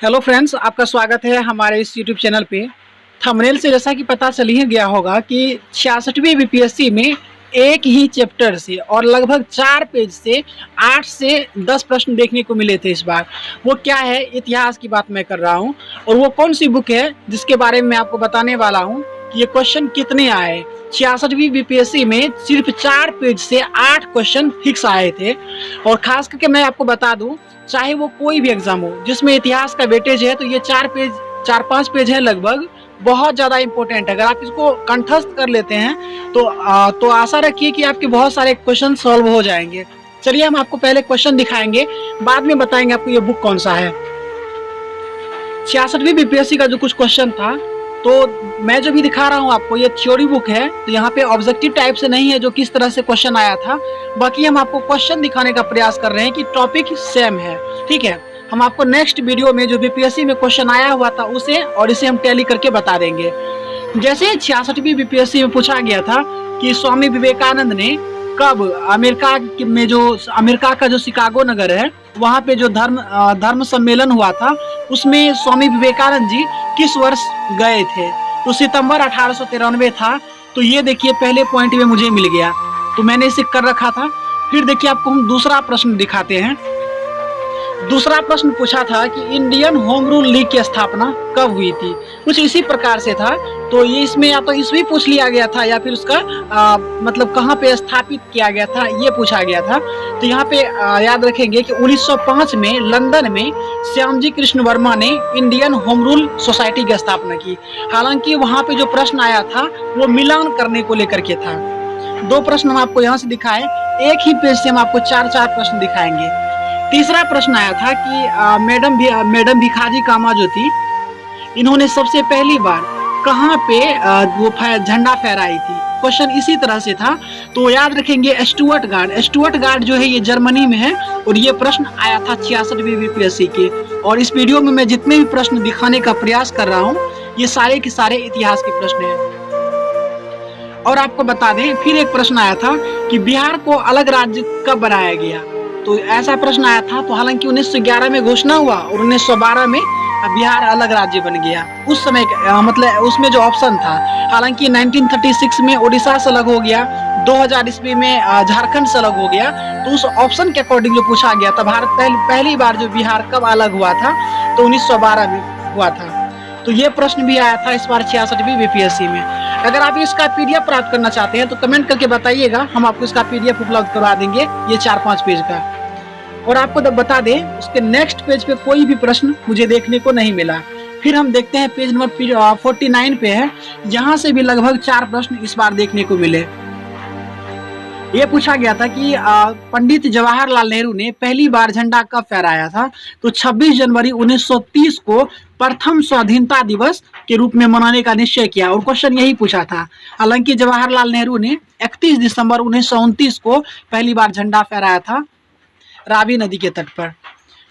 Hello friends, आपका स्वागत है हमारे इस यूट्यूब चैनल पे। थंबनेल से जैसा कि पता चल ही गया होगा कि 66वीं बीपीएससी में एक ही चैप्टर से और लगभग 4 पेज से 8 से 10 प्रश्न देखने को मिले थे इस बार। वो क्या है, इतिहास की बात मैं कर रहा हूँ। और वो कौन सी बुक है जिसके बारे में मैं आपको बताने वाला हूँ कि ये क्वेश्चन कितने आए। 66वीं बीपीएससी में सिर्फ 4 पेज से 8 क्वेश्चन फिक्स आए थे। और खास करके मैं आपको बता दूं, चाहे वो कोई भी एग्जाम हो जिसमें इतिहास का वेटेज है, तो ये 4-5 पेज है लगभग, बहुत ज़्यादा इंपॉर्टेंट है। अगर आप इसको कंठस्थ कर लेते हैं तो आशा रखिए कि आपके बहुत सारे क्वेश्चन सॉल्व हो जाएंगे। चलिए हम आपको पहले क्वेश्चन दिखाएंगे, बाद में बताएंगे आपको ये बुक कौन सा है। 66वीं बीपीएससी का जो कुछ क्वेश्चन था, तो मैं जो भी दिखा रहा हूँ आपको, ये थ्योरी बुक है, तो यहाँ पे ऑब्जेक्टिव टाइप से नहीं है जो किस तरह से क्वेश्चन आया था। बाकी हम आपको क्वेश्चन दिखाने का प्रयास कर रहे हैं कि टॉपिक सेम है, ठीक है। हम आपको नेक्स्ट वीडियो में जो बीपीएससी में क्वेश्चन आया हुआ था उसे और इसे हम टैली करके बता देंगे। जैसे 66वीं बीपीएससी में पूछा गया था कि स्वामी विवेकानंद ने कब अमेरिका का जो शिकागो नगर है, वहाँ पे जो धर्म सम्मेलन हुआ था, उसमें स्वामी विवेकानंद जी किस वर्ष गए थे। तो सितंबर 1893 था। तो ये देखिए पहले पॉइंट में मुझे मिल गया, तो मैंने इसे कर रखा था। फिर देखिए आपको हम दूसरा प्रश्न दिखाते हैं। दूसरा प्रश्न पूछा था कि इंडियन होम रूल लीग की स्थापना कब हुई थी। कुछ इसी प्रकार से था। तो ये इसमें या तो ईस्वी पूछ लिया गया था या फिर उसका मतलब कहाँ पे स्थापित किया गया था, ये पूछा गया था। तो यहाँ पे याद रखेंगे कि 1905 में लंदन में श्यामजी कृष्ण वर्मा ने इंडियन होम रूल सोसाइटी की स्थापना की। हालांकि वहाँ पे जो प्रश्न आया था वो मिलान करने को लेकर के था। 2 प्रश्न हम आपको यहाँ से दिखाए, एक ही पेज से हम आपको 4-4 प्रश्न दिखाएंगे। तीसरा प्रश्न आया था कि मैडम भिखाजी कामा जो थी, इन्होंने सबसे पहली बार कहाँ पे वो झंडा फहराई थी। क्वेश्चन इसी तरह से था। तो याद रखेंगे स्टुअर्ट गार्ड जो है ये जर्मनी में है। और ये प्रश्न आया था 66वीं बीपीएससी के। और इस वीडियो में मैं जितने भी प्रश्न दिखाने का प्रयास कर रहा हूँ, ये सारे के सारे इतिहास के प्रश्न हैं। और आपको बता दें, फिर एक प्रश्न आया था कि बिहार को अलग राज्य कब बनाया गया। तो ऐसा प्रश्न आया था। तो हालांकि 1911 में घोषणा हुआ और 1912 में बिहार अलग राज्य बन गया। उस समय मतलब उसमें जो ऑप्शन था, हालांकि 1936 में उड़ीसा से अलग हो गया, 2000 ईस्वी में झारखंड से अलग हो गया। तो उस ऑप्शन के अकॉर्डिंग जो पूछा गया था, भारत पहली बार जो बिहार कब अलग हुआ था, तो 1912 में हुआ था। तो ये प्रश्न भी आया था इस बार 66वीं बीपीएससी में। अगर आप इसका पीडीएफ प्राप्त करना चाहते हैं तो कमेंट करके बताइएगा, हम आपको इसका पीडीएफ उपलब्ध करवा देंगे, ये 4-5 पेज का। और आपको बता दें, उसके नेक्स्ट पेज पे कोई भी प्रश्न मुझे देखने को नहीं मिला। फिर हम देखते हैं पेज नंबर 49 पे है, यहाँ से भी लगभग 4 प्रश्न इस बार देखने को मिले। ये पूछा गया था कि पंडित जवाहरलाल नेहरू ने पहली बार झंडा कब फहराया था। तो 26 जनवरी 1930 को प्रथम स्वाधीनता दिवस के रूप में मनाने का निश्चय किया। और क्वेश्चन यही पूछा था। हालांकि जवाहरलाल नेहरू ने 31 दिसंबर 1929 को पहली बार झंडा फहराया था रावी नदी के तट पर।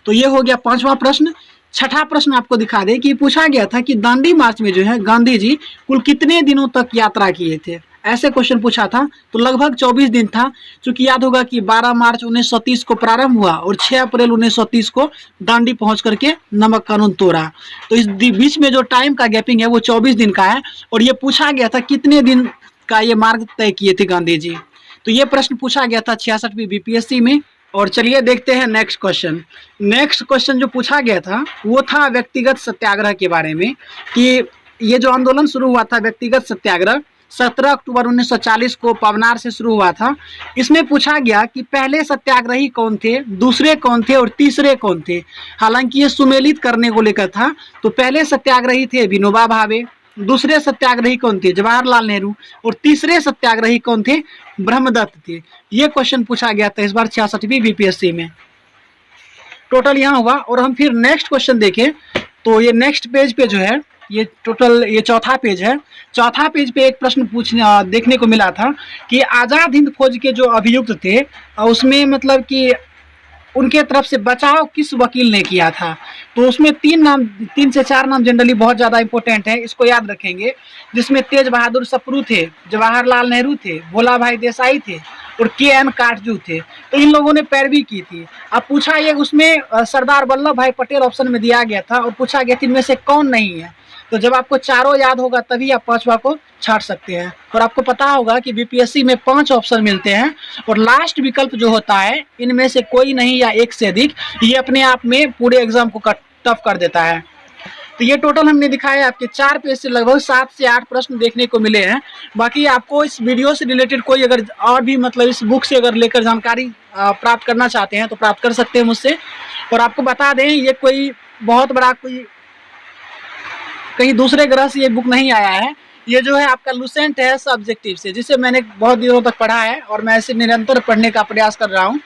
तो ये हो गया 5वां प्रश्न। 6ठा प्रश्न आपको दिखा दें कि पूछा गया था कि दांडी मार्च में जो है गांधी जी कुल कितने दिनों तक यात्रा किए थे। ऐसे क्वेश्चन पूछा था। तो लगभग 24 दिन था। चूंकि याद होगा कि 12 मार्च 1930 को प्रारंभ हुआ और 6 अप्रैल 1930 को दांडी पहुंच करके नमक कानून तोड़ा। तो इस बीच में जो टाइम का गैपिंग है वो 24 दिन का है। और ये पूछा गया था कितने दिन का ये मार्ग तय किए थे गांधी जी। तो ये प्रश्न पूछा गया था 66वीं बीपीएससी में। और चलिए देखते हैं नेक्स्ट क्वेश्चन। नेक्स्ट क्वेश्चन जो पूछा गया था वो था व्यक्तिगत सत्याग्रह के बारे में, कि ये जो आंदोलन शुरू हुआ था व्यक्तिगत सत्याग्रह 17 अक्टूबर 1940 को पवनार से शुरू हुआ था। इसमें पूछा गया कि पहले सत्याग्रही कौन थे, दूसरे कौन थे और तीसरे कौन थे। हालांकि ये सुमेलित करने को लेकर था। तो पहले सत्याग्रही थे विनोबा भावे, दूसरे सत्याग्रही कौन थे, जवाहरलाल नेहरू, और तीसरे सत्याग्रही कौन थे, ब्रह्मदत्त थे। ये क्वेश्चन पूछा गया था इस बार 66वीं बीपीएससी में। टोटल यहाँ हुआ। और हम फिर नेक्स्ट क्वेश्चन देखें तो ये नेक्स्ट पेज पे जो है, ये टोटल ये 4था पेज है। 4था पेज पे एक प्रश्न देखने को मिला था कि आज़ाद हिंद फौज के जो अभियुक्त थे, उसमें मतलब कि उनके तरफ से बचाव किस वकील ने किया था। तो उसमें 3 से 4 नाम जनरली बहुत ज़्यादा इंपॉर्टेंट है, इसको याद रखेंगे। जिसमें तेज बहादुर सप्रू थे, जवाहरलाल नेहरू थे, भोला भाई देसाई थे और KN काटजू थे। तो इन लोगों ने पैरवी की थी। अब पूछा ये उसमें सरदार वल्लभ भाई पटेल ऑप्शन में दिया गया था और पूछा गया कि इनमें से कौन नहीं है। तो जब आपको चारों याद होगा तभी आप पांचवा को छाट सकते हैं। और आपको पता होगा कि बीपीएससी में 5 ऑप्शन मिलते हैं और लास्ट विकल्प जो होता है इनमें से कोई नहीं या एक से अधिक, ये अपने आप में पूरे एग्जाम को टफ कर देता है। तो ये टोटल हमने दिखाया आपके 4 पेज से लगभग 7 से 8 प्रश्न देखने को मिले हैं। बाकी आपको इस वीडियो से रिलेटेड कोई अगर और भी मतलब इस बुक से अगर लेकर जानकारी प्राप्त करना चाहते हैं तो प्राप्त कर सकते हैं मुझसे। और आपको बता दें ये कोई बहुत बड़ा कोई कहीं दूसरे ग्रह से ये बुक नहीं आया है। ये जो है आपका लुसेंट है सब्जेक्टिव से, जिसे मैंने बहुत दिनों तक पढ़ा है और मैं इसे निरंतर पढ़ने का प्रयास कर रहा हूँ।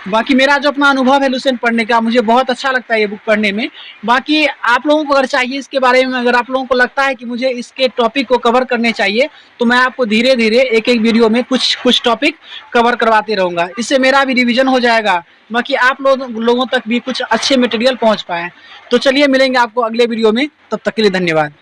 बाकी मेरा जो अपना अनुभव है लुसेंट पढ़ने का, मुझे बहुत अच्छा लगता है ये बुक पढ़ने में। बाकी आप लोगों को अगर चाहिए इसके बारे में, अगर आप लोगों को लगता है कि मुझे इसके टॉपिक को कवर करने चाहिए तो मैं आपको धीरे धीरे एक एक वीडियो में कुछ टॉपिक कवर करवाते रहूँगा। इससे मेरा भी रिविजन हो जाएगा, बाकी आप लोगों तक भी कुछ अच्छे मटेरियल पहुँच पाए। तो चलिए मिलेंगे आपको अगले वीडियो में, तब तक के लिए धन्यवाद।